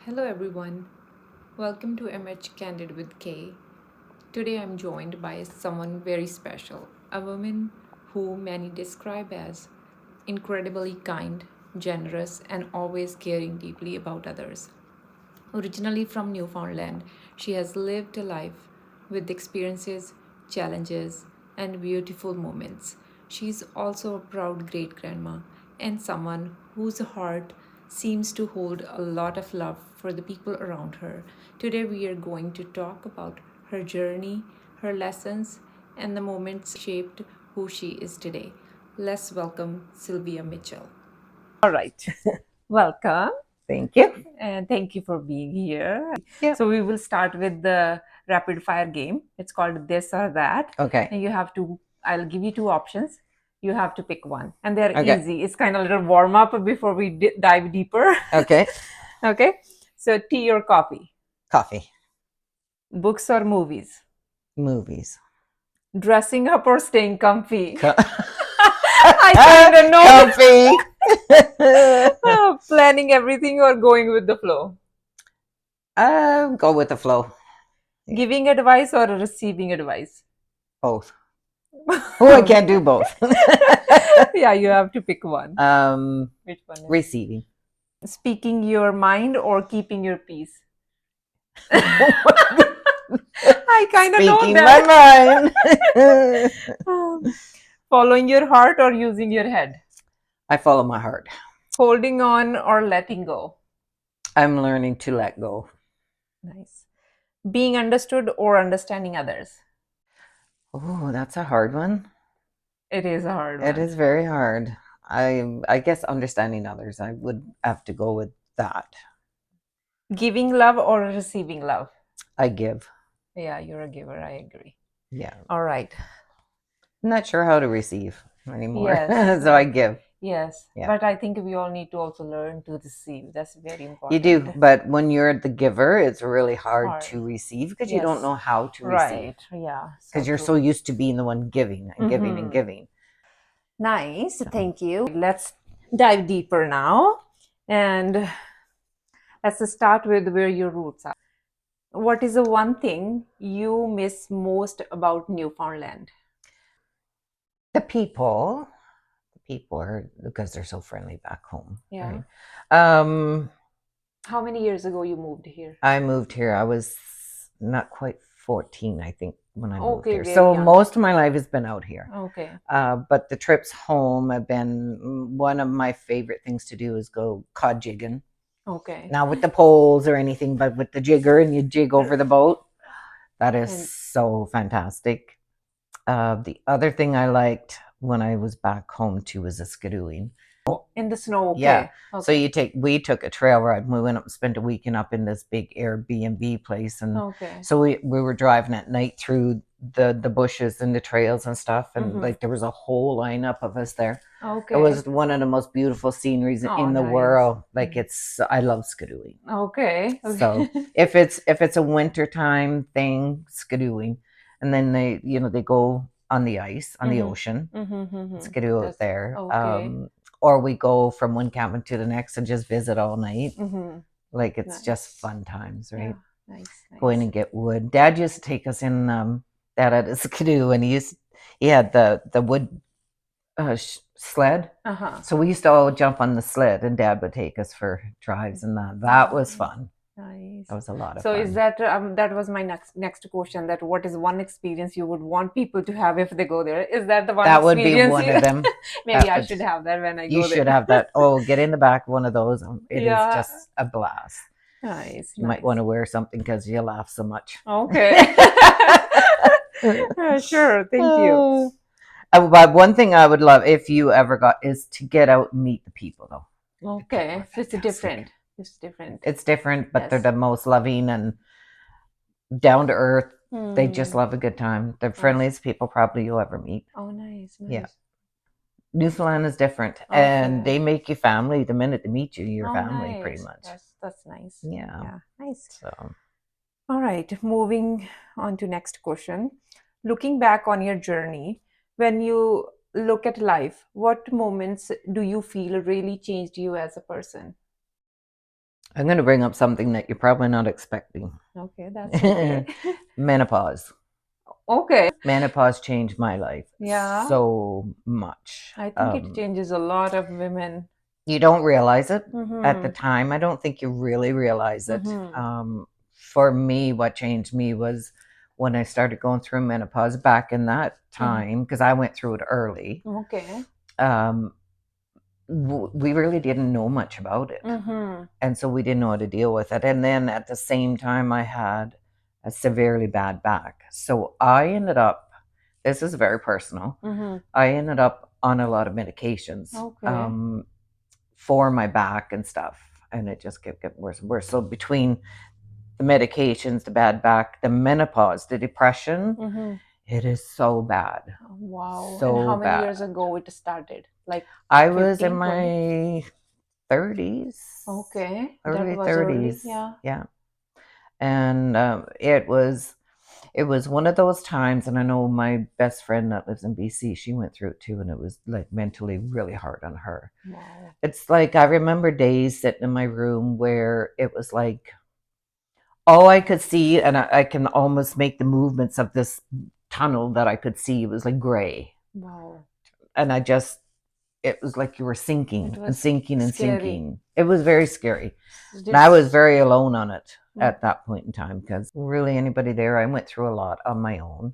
Hello everyone, welcome to MH Candid with Kay. Today I'm joined by someone very special, a woman who many describe as incredibly kind, generous, and always caring deeply about others. Originally from Newfoundland, she has lived a life with experiences, challenges, and beautiful moments. She is also a proud great grandma and someone whose heart seems to hold a lot of love for the people around her. Today, we are going to talk about her journey, her lessons, and the moments shaped who she is today. Let's welcome Sylvia Mitchell. All right. Welcome Thank you. and thank you for being here. Yep. So we will start with the rapid fire game. It's called this or that. Okay. And I'll give you two options. You have to pick one. And they're Okay. easy. It's kind of a little warm up before we dive deeper. Okay. Okay. So tea or coffee? Coffee. Books or movies? Movies. Dressing up or staying comfy? Co- I kind of know. Coffee. Planning everything or going with the flow? Go with the flow. Giving advice or receiving advice? Both. Oh, I can't do both. Yeah, you have to pick one. Which one? Receiving. Speaking your mind or keeping your peace? Speaking I kind of know my that. mind. Following your heart or using your head? I follow my heart. Holding on or letting go? I'm learning to let go. Nice. Being understood or understanding others? Oh, that's a hard one. It is a hard It one. is very hard. I guess understanding others, I would have to go with that. Giving love or receiving love? I give. Yeah, you're a giver. I agree. Yeah. All right. I'm not sure how to receive anymore. Yes. So I give. Yes. Yeah. But I think we all need to also learn to receive. That's very You important. do. But when you're the giver, it's really hard Hard. to receive because you don't Yes. know how to receive. Right. Yeah. Because So you're true. so used to being the one giving and giving and Mhm. giving. Nice. Thank you. Let's dive deeper now. And let's start with where your roots are. What is the one thing you miss most about Newfoundland? The people are because they're so friendly back home. Yeah. Right? How many years ago you moved here? I moved here. I was not quite 14, I think, when I moved Okay, here. very So young. most of my life has been out here. Okay. But the trips home have been one of my favorite things to do is go cod jigging. Okay. Not with the poles or anything, but with the jigger and you jig over the boat. That is And so fantastic. The other thing I liked when I was back home too was the skidooing. in the snow, okay. Yeah. Okay. So we took a trail ride. We went up and spent a weekend up in this big Airbnb place, and Okay. so we were driving at night through the bushes and the trails and stuff, and like there was a whole lineup of us there. Okay. It was one of the most beautiful sceneries Oh, in the nice. world. Like I love skidooing. Okay. So if it's a wintertime thing, skidooing, and then they go on the ice on the ocean, skidoo out there. Okay. Or we go from one cabin to the next and just visit all night. Like it's Nice. just fun times, right? Yeah. Nice. Go in and get wood. Dad used to take us in. Dad had a skidoo, and he had the wood sled. So we used to all jump on the sled, and Dad would take us for drives, and that was fun. Nice. That was a lot of So fun. is that that was my next question? That what is one experience you would want people to have if they go there? Is that the one? That would be experience one you- of them. Maybe I should have that when I go You there. should have that. Oh, get in the back of one of those. It is Yeah. just a blast. Nice. You might want to wear something because you laugh so much. Okay. Sure. Thank you. But one thing I would love if you ever got is to get out and meet the people, though. Okay. So it's fantastic. different. It's different. It's different, but they're Yes. the most loving and down to earth. They just Hmm. love a good time. They're friendliest people probably you'll ever meet. Oh, nice. Nice. Yeah. Newfoundland is different, and they make you family the minute they meet you. You're family, pretty nice. much. That's nice. Yeah. Yeah. Nice. So All right, moving on to next question. Looking back on your journey, when you look at life, what moments do you feel really changed you as a person? I'm going to bring up something that you're probably not expecting. Okay, that's okay. Menopause. Okay. Menopause changed my life so much. I think it changes a lot of women. You don't realize it at the time. I don't think you really realize it. For me, what changed me was when I started going through menopause back in that time, because I went through it early. Okay. We really didn't know much about it. And so we didn't know how to deal with it. And then at the same time, I had a severely bad back. So I ended up, this is very personal, I ended up on a lot of medications for my back and stuff. And it just kept getting worse and worse. So between the medications, the bad back, the menopause, the depression, it is so bad. Wow. So and how many bad. years ago it started? Like I was 15, in my 30s. Okay. Early That was 30s. early. Yeah. And it was one of those times, and I know my best friend that lives in BC, she went through it too, and it was like mentally really hard on her. Wow. It's like I remember days sitting in my room where it was like all I could see, and I can almost make the movements of this tunnel that I could see. It was like gray. Wow. And it was like you were sinking and sinking and scary. sinking. It was very scary. And I was very alone on it at that point in time because really anybody there, I went through a lot on my own.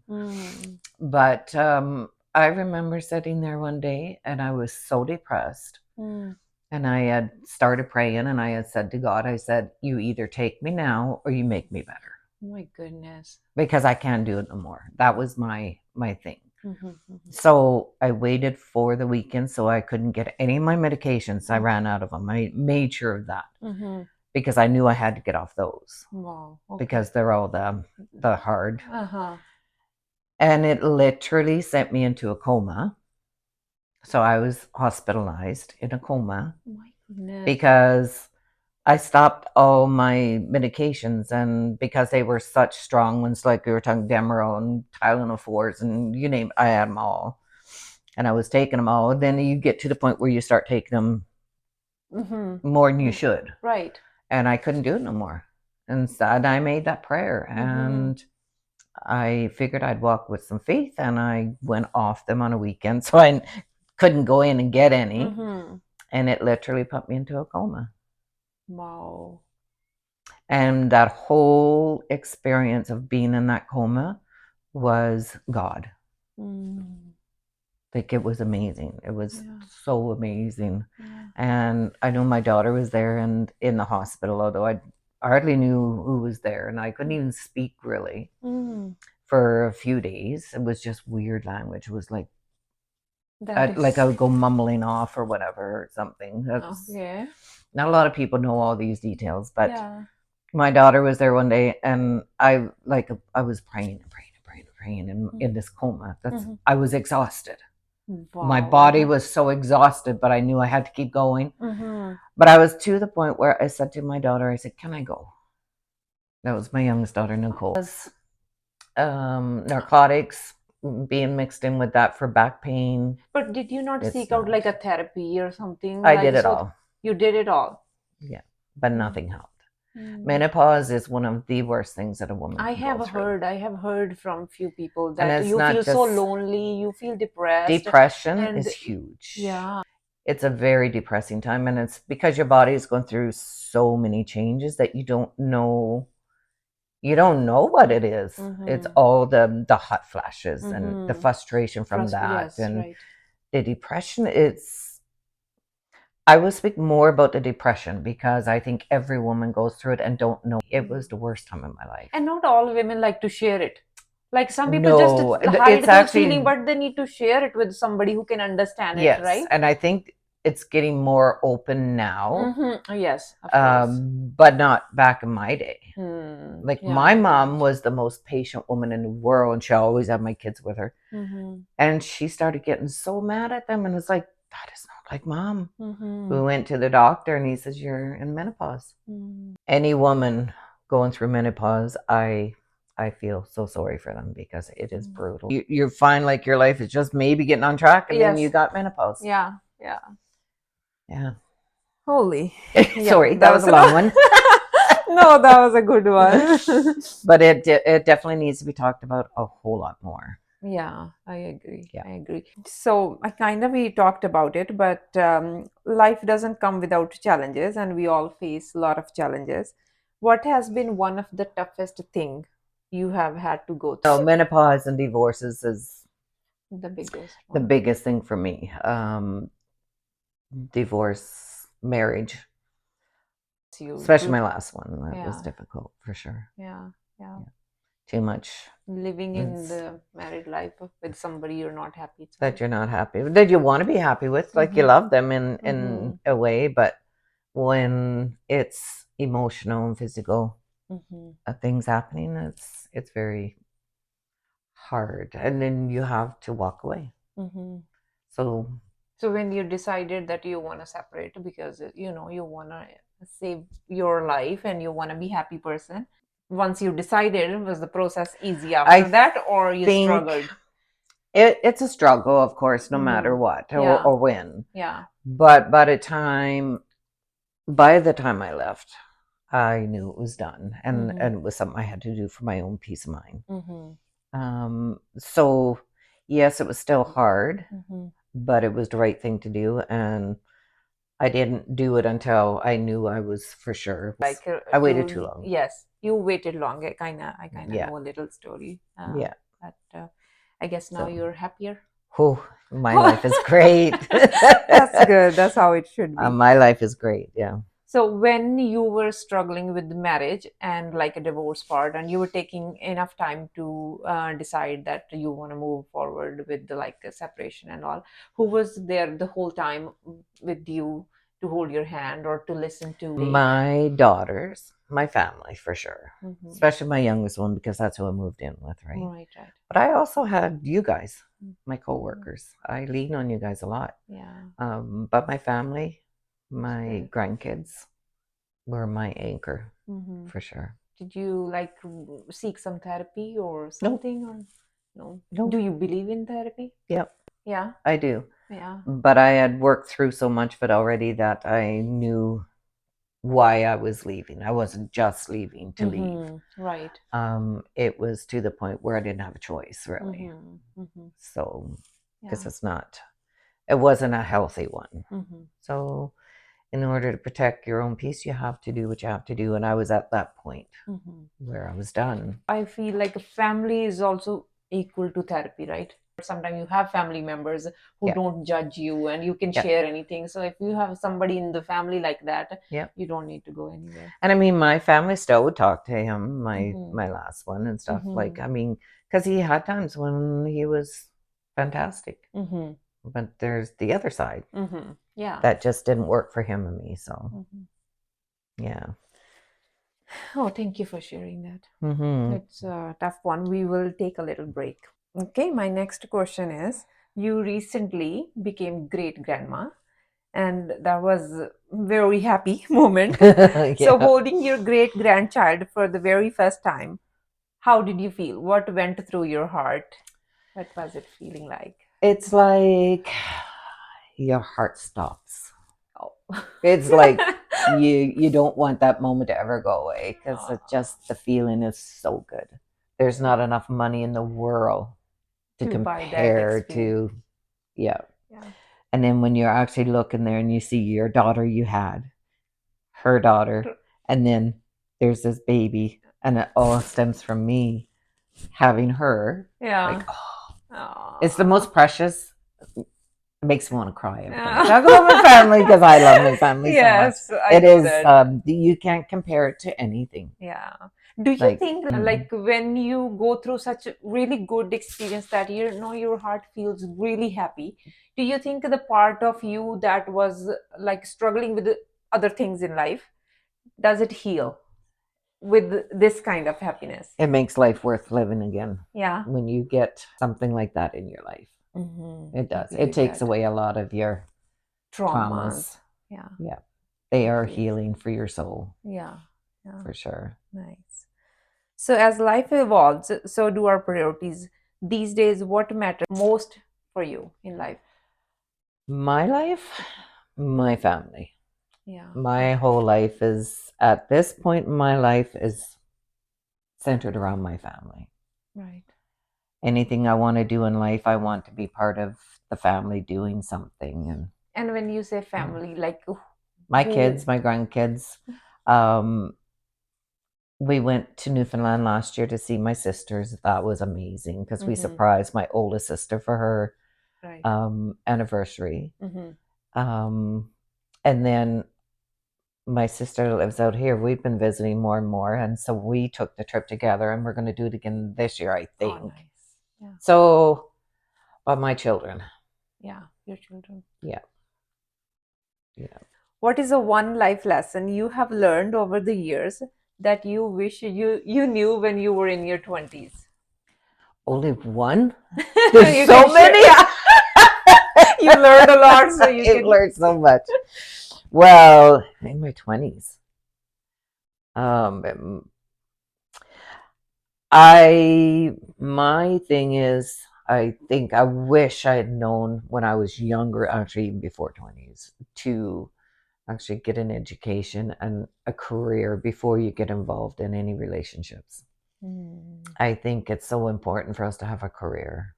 But I remember sitting there one day and I was so depressed. And I had started praying and I had said to God, I said, you either take me now or you make me better. Oh my goodness. Because I can't do it no more. That was my thing. So I waited for the weekend so I couldn't get any of my medications. I ran out of them. I made sure of that because I knew I had to get off those. Wow. Okay. Because they're all the hard. And it literally sent me into a coma. So I was hospitalized in a coma. Oh my goodness. Because I stopped all my medications, and because they were such strong ones, like we were talking Demerol and Tylenol 4s and you name it, I had them all. And I was taking them all. And then you get to the point where you start taking them more than you should. Right. And I couldn't do it no more. And so I made that prayer. And I figured I'd walk with some faith, and I went off them on a weekend. So I couldn't go in and get any. And it literally put me into a coma. Wow. And that whole experience of being in that coma was God. Like it was amazing. It was so amazing. And I know my daughter was there and in the hospital, although I hardly knew who was there, and I couldn't even speak really for a few days. It was just weird language. It was like like I would go mumbling off or whatever or something. Not a lot of people know all these details, but my daughter was there one day, and I was praying and praying and praying and praying in this coma. I was exhausted. Wow. My body was so exhausted, but I knew I had to keep going. But I was to the point where I said to my daughter, I said, "Can I go?" That was my youngest daughter, Nicole. Narcotics being mixed in with that for back pain. But did you not seek out like a therapy or something? I did it all. You did it all? Yeah, but nothing helped. Menopause is one of the worst things that a woman can go through. I have heard from few people that you feel so lonely, you feel depressed. Depression is huge. Yeah. It's a very depressing time, and it's because your body is going through so many changes that you don't know what it is. It's all the hot flashes and the frustration from that. And the depression, I will speak more about the depression because I think every woman goes through it and don't know. It was the worst time of my life. And not all women like to share it. Like some people just hide those feeling, but they need to share it with somebody who can understand it, right? Yes, and I think it's getting more open now. Yes, of course. But not back in my day. Like my mom was the most patient woman in the world, and she always had my kids with her. And she started getting so mad at them, and it's like, that is not like mom. We went to the doctor, and he says, "You're in menopause." Any woman going through menopause, I feel so sorry for them because it is brutal. You find like your life is just maybe getting on track, and then you got menopause. Yeah. Yeah. Holy. Sorry, that was a long one. No, that was a good one. But it definitely needs to be talked about a whole lot more. Yeah, I agree. Yeah. I agree. So I kind of we talked about it, but life doesn't come without challenges, and we all face a lot of challenges. What has been one of the toughest thing you have had to go So through? menopause and divorces is The biggest the one. biggest thing for me. Divorce, marriage, especially my last one, that was difficult for sure. Yeah, yeah. Too much Living in the married life with somebody you're not happy with. that you're not happy with, that you want to be happy with, like you love them in a way, but when it's emotional and physical things happening, it's very hard, and then you have to walk away. So when you decided that you want to separate because you want to save your life and you want to be happy person, once you decided, was the process easy after that, or you struggled? It's a struggle, of course, no matter what or when. Yeah. But by the time I left, I knew it was done, and it was something I had to do for my own peace of mind. So yes, it was still hard, but it was the right thing to do, and I didn't do it until I knew I was for sure. Like I waited too long. Yes, you waited long. I kind of Yeah. know a little story. Yeah. But I guess now you're happier. Oh, my life is great. That's good. That's how it should be. My life is great. Yeah. So when you were struggling with the marriage and like a divorce part, and you were taking enough time to decide that you want to move forward with the like separation and all, who was there the whole time with you to hold your hand or to listen to? My daughters, my family for sure, especially my youngest one, because that's who I moved in with, right? Right, right. But I also had you guys, my coworkers. I lean on you guys a lot. Yeah. But my family, my grandkids were my anchor for sure. Did you like seek some therapy or something? Or no? Nope. Do you believe in therapy? Yep. Yeah. I do. Yeah. But I had worked through so much of it already that I knew why I was leaving. I wasn't just leaving to leave. Right. It was to the point where I didn't have a choice, really. So, because it wasn't a healthy one. So, in order to protect your own peace, you have to do what you have to do. And I was at that point where I was done. I feel like a family is also equal to therapy, right? Sometimes you have family members who don't judge you and you can share anything. So if you have somebody in the family like that, you don't need to go anywhere. And I mean, my family still would talk to him, my last one and stuff. Like, I mean, because he had times when he was fantastic. But there's the other side. Yeah. That just didn't work for him and me. So, yeah. Oh, thank you for sharing that. It's a tough one. We will take a little break. Okay, my next question is, you recently became great grandma, and that was a very happy moment. So holding your great grandchild for the very first time, how did you feel? What went through your heart? What was it feeling like? It's like your heart stops. Oh. It's like you don't want that moment to ever go away, because it's just the feeling is so good. There's not enough money in the world to compare to. Yeah. And then when you're actually looking there and you see your daughter you had, her daughter, and then there's this baby, and it all stems from me having her. Like, it's the most precious. It makes me want to cry every time I talk about my family, because I love my family so much. It is, you can't compare it to anything. Yeah. Do you think like when you go through such a really good experience that your heart feels really happy, do you think the part of you that was like struggling with other things in life, does it heal with this kind of happiness? It makes life worth living again. Yeah. When you get something like that in your life. It does. It takes away a lot of your traumas. Yeah. Yeah. They are healing for your soul. Yeah. Yeah. For sure. Nice. So as life evolves, so do our priorities. These days, what matters most for you in life? My life, my family. My whole life is, at this point in my life, is centered around my family. Right. Anything I want to do in life, I want to be part of the family doing something. And when you say family, like my kids, my grandkids, we went to Newfoundland last year to see my sisters. That was amazing because we surprised my oldest sister for her anniversary. And then my sister lives out here. We've been visiting more and more, and so we took the trip together, and we're going to do it again this year, I think. Oh, nice. Yeah. So, but my children. Yeah, your children. Yeah. What is a one life lesson you have learned over the years that you wish you knew when you were in your 20s? Only one? There's so many. You learned a lot, so you can learn so much. Well, in my 20s, my thing is, I think I wish I had known when I was younger, actually even before 20s, to actually get an education and a career before you get involved in any relationships. I think it's so important for us to have a career.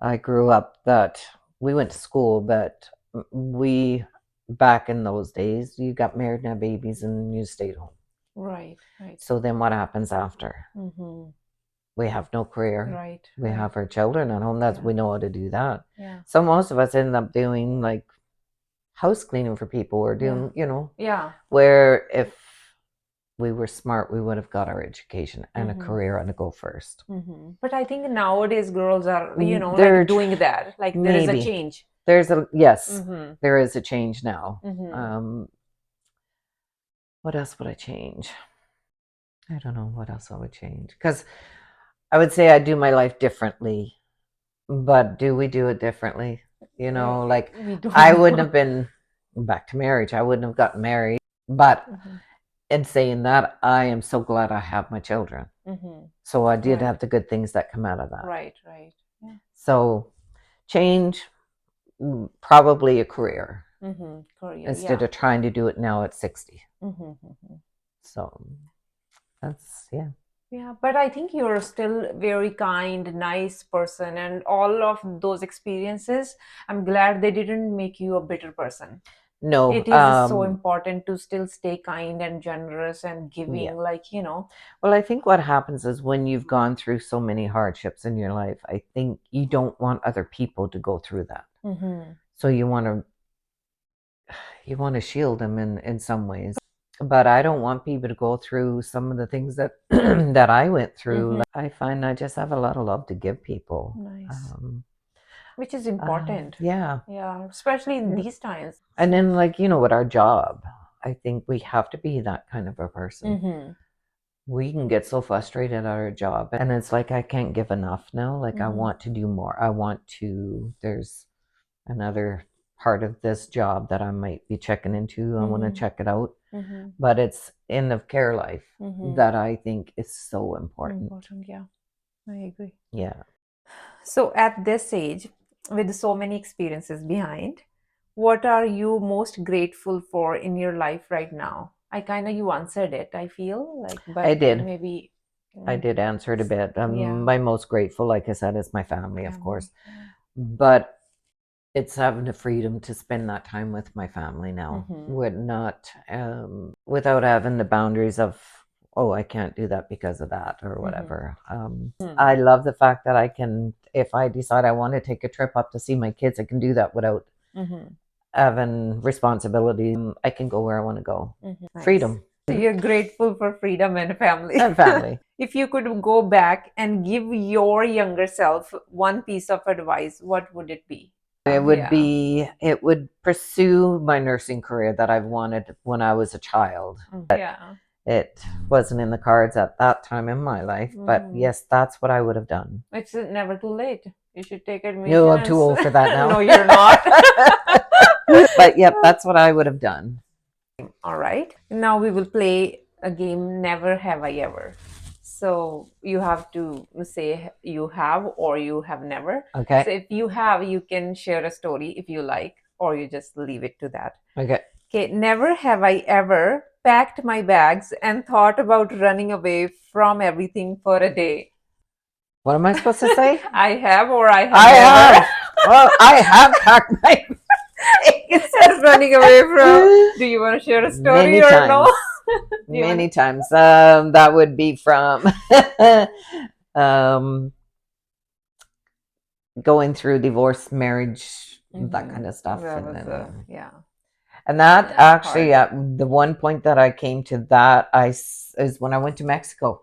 I grew up that we went to school, but we, back in those days, you got married and had babies and you stayed home. Right, right. So then what happens after? We have no career. Right. We have our children at home. We know how to do that. Yeah. So most of us end up doing like house cleaning for people or doing, where if we were smart, we would have got our education and a career and to go first. But I think nowadays girls are, like doing that. Like there is a change. There is a change now. What else would I change? I don't know what else I would change. Because I would say I do my life differently. But do we do it differently? Like I wouldn't have been back to marriage. I wouldn't have gotten married. But in saying that, I am so glad I have my children. So I did have the good things that come out of that. Right, right. Yeah. So change, probably a career. Career, instead of trying to do it now at 60. So that's, Yeah, but I think you're still very kind, nice person, and all of those experiences, I'm glad they didn't make you a bitter person. No. It is so important to still stay kind and generous and giving, Well, I think what happens is when you've gone through so many hardships in your life, I think you don't want other people to go through that. So you want to shield them in some ways. But I don't want people to go through some of the things that that I went through. I find I just have a lot of love to give people. Nice. Which is important. Yeah, especially in these times. And then, with our job, I think we have to be that kind of a person. We can get so frustrated at our job, and it's like I can't give enough now. Like I want to do more. There's another part of this job that I might be checking into. I want to check it out. But it's end of care life that I think is so important. Yeah, I agree. Yeah. So at this age, with so many experiences behind, what are you most grateful for in your life right now? You answered it, I feel like, but I did. Maybe I did answer it a bit. My most grateful, like I said, is my family, of course. But it's having the freedom to spend that time with my family now, without having the boundaries of, oh, I can't do that because of that or whatever. I love the fact that I can, if I decide I want to take a trip up to see my kids, I can do that without having responsibility. I can go where I want to go. Nice. Freedom. So you're grateful for freedom and family. And family. If you could go back and give your younger self one piece of advice, what would it be? It would pursue my nursing career that I've wanted when I was a child. It wasn't in the cards at that time in my life, but yes, that's what I would have done. It's never too late. You should take admission. No, I'm too old for that now. No, you're not. But yep, that's what I would have done. All right. Now we will play a game, Never Have I Ever. So you have to say you have or you have never. Okay. So if you have, you can share a story if you like, or you just leave it to that. Okay. Okay, never have I ever packed my bags and thought about running away from everything for a day. What am I supposed to say? I have or I have I never. have. Well, I have packed my bags. Running away from. Do you want to share a story Many or times. no? Many times. That would be from going through divorce, marriage, that kind of stuff. That And was then, yeah. and that Yeah, actually, hard. the one point that I came to that is when I went to Mexico.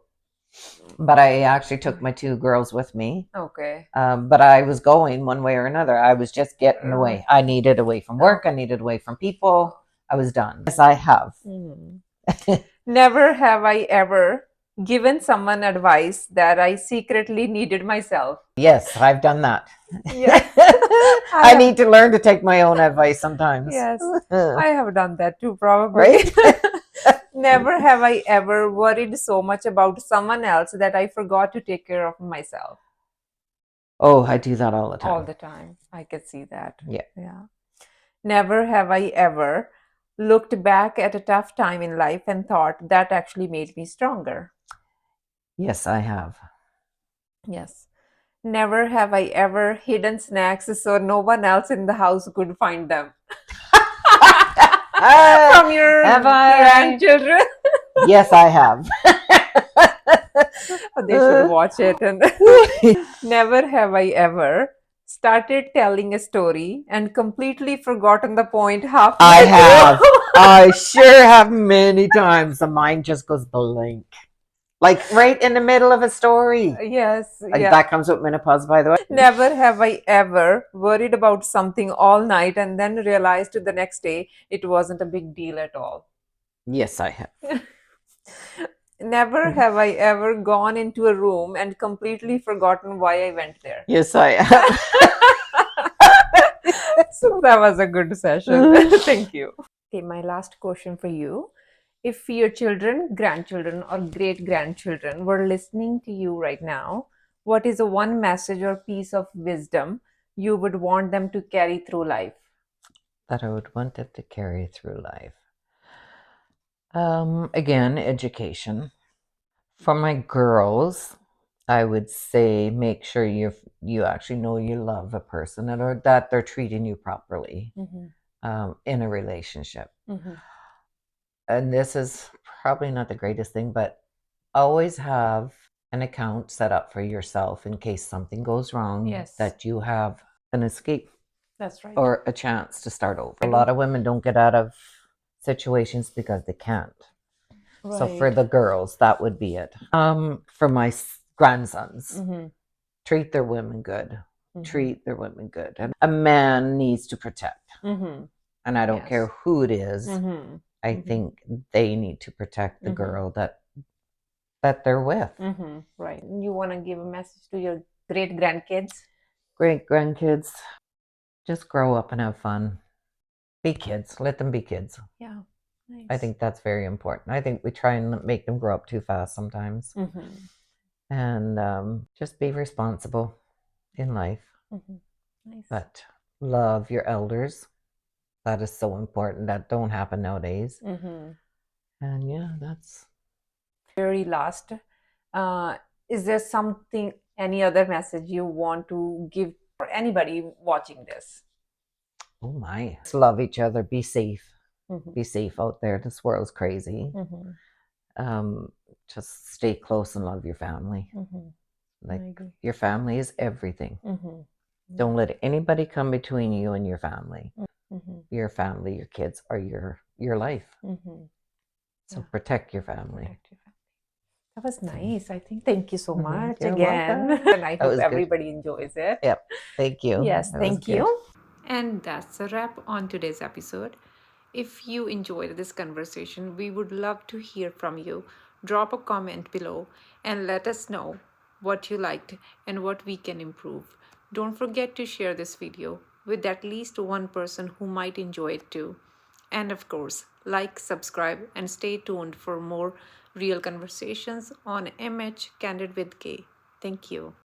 But I actually took my two girls with me. Okay. But I was going one way or another. I was just getting away. I needed away from work. I needed away from people. I was done. Yes, I have. Never have I ever given someone advice that I secretly needed myself. Yes, I've done that. Yeah. I need to learn to take my own advice sometimes. Yes, I have done that too, probably. Right? Never have I ever worried so much about someone else that I forgot to take care of myself. Oh, I do that all the time. All the time. I could see that. Yeah. Yeah. Never have I ever looked back at a tough time in life and thought that actually made me stronger. Yes, I have. Yes. Never have I ever hidden snacks so no one else in the house could find them. From your grandchildren. Yes, I have. They should watch it. And never have I ever started telling a story and completely forgotten the point halfway I through. have. I sure have many times. The mind just goes blank. Like right in the middle of a story. Yes. Yeah. That comes with menopause, by the way. Never have I ever worried about something all night and then realized the next day it wasn't a big deal at all. Yes, I have. Never have I ever gone into a room and completely forgotten why I went there. Yes, I have. So that was a good session. Thank you. Okay, my last question for you. If your children, grandchildren, or great grandchildren were listening to you right now, what is the one message or piece of wisdom you would want them to carry through life? That I would want them to carry through life. Again, education. For my girls, I would say make sure you actually know you love a person or that they're treating you properly in a relationship. And this is probably not the greatest thing, but always have an account set up for yourself in case something goes wrong. Yes. That you have an escape. That's right. Or a chance to start over. A lot of women don't get out of situations because they can't. Right. So for the girls, that would be it. For my grandsons, treat their women good. Treat their women good. And a man needs to protect. And I don't care who it is. I think they need to protect the girl that they're with. Right. You want to give a message to your great grandkids? Great grandkids, just grow up and have fun. Be kids. Let them be kids. Yeah. Nice. I think that's very important. I think we try and make them grow up too fast sometimes. And just be responsible in life. Nice. But love your elders. That is so important. That don't happen nowadays. And yeah, that's very last. Is there something, any other message you want to give for anybody watching this? Oh my. Just love each other. Be safe. Be safe out there. This world's crazy. Just stay close and love your family. Like your family is everything. Don't let anybody come between you and your family. Your family, your kids are your life. So protect your family. That was nice. I think. Thank you so much. You're again. Welcome. And I hope everybody enjoys it. Yep. Thank you. Yes, thank you. And that's a wrap on today's episode. If you enjoyed this conversation, we would love to hear from you. Drop a comment below and let us know what you liked and what we can improve. Don't forget to share this video with at least one person who might enjoy it too. And of course, like, subscribe, and stay tuned for more real conversations on MH Candid with K. Thank you.